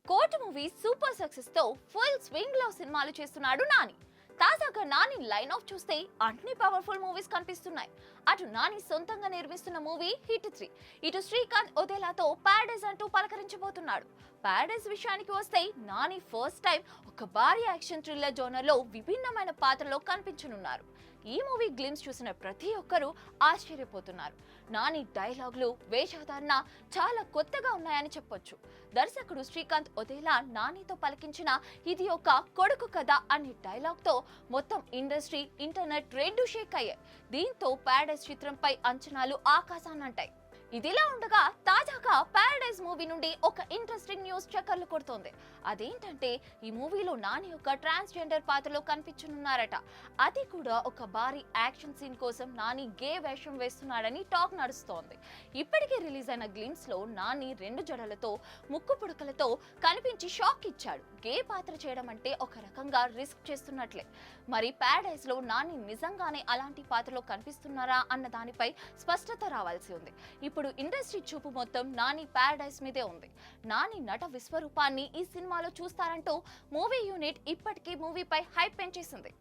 Court movie super success తో full swing లో సినిమాలు చేస్తున్నాడు నాని. తాజాగా నాని లైన్ ఆఫ్ చూస్తే అన్ని పవర్ఫుల్ మూవీస్ కనిపిస్తున్నాయి. అటు నాని సొంతంగా నిర్మిస్తున్న మూవీ హిట్ 3, ఇటు శ్రీకాంత్ ఒదేలాతో ప్యారడైజ్ అంటూ పలకరించబోతున్నాడు. ప్యారడైజ్ విషయానికి వస్తే నాని ఫస్ట్ టైం ఒక భారీ యాక్షన్ థ్రిల్లర్ జోనర్ లో విభిన్నమైన పాత్రలో కనిపించనున్నారు. ఈ మూవీ గ్లిమ్స్ చూసిన ప్రతి ఒక్కరూ ఆశ్చర్యపోతున్నారు. నాని డైలాగులు, వేషధారణ చాలా కొత్తగా ఉన్నాయని చెప్పొచ్చు. దర్శకుడు శ్రీకాంత్ ఒదేలా నానితో పలికించిన ఇది ఒక కొడుకు కథ అనే డైలాగ్ తో మొత్తం ఇండస్ట్రీ, ఇంటర్నెట్ రెండు షేక్ అయ్యాయి. దీంతో ప్యారడైజ్ చిత్రంపై అంచనాలు ఆకాశాన్నంటాయి. ఇదిలా ఉండగా తాజాగా ప్యారడైజ్ మూవీ నుండి ఒక ఇంట్రెస్టింగ్ న్యూస్ చక్కర్లు కొడుతోంది. అదేంటంటే ఈ మూవీలో నాని ఒక ట్రాన్స్జెండర్ పాత్రలో కనిపించనున్నారట. అది కూడా ఒక భారీ యాక్షన్ సీన్ కోసం నాని గే వేషం వేస్తున్నాడని టాక్ నడుస్తోంది. ఇప్పటికే రిలీజ్ అయిన గ్లిమ్స్ లో నాని 2 జడలతో, ముక్కు పుడకలతో కనిపించి షాక్ ఇచ్చాడు. గే పాత్ర చేయడం అంటే ఒక రకంగా రిస్క్ చేస్తున్నట్లే. మరి ప్యారడైజ్ లో నాని నిజంగానే అలాంటి పాత్రలో కనిపిస్తున్నారా అన్న దానిపై స్పష్టత రావాల్సి ఉంది. ఇప్పుడు ఇండస్ట్రీ చూపు మొత్తం నాని ప్యారడైజ్ మీదే ఉంది. నాని నట విశ్వరూపాన్ని ఈ సినిమాలో చూస్తారంటూ మూవీ యూనిట్ ఇప్పటికీ మూవీపై హైప్ పెంచేసింది.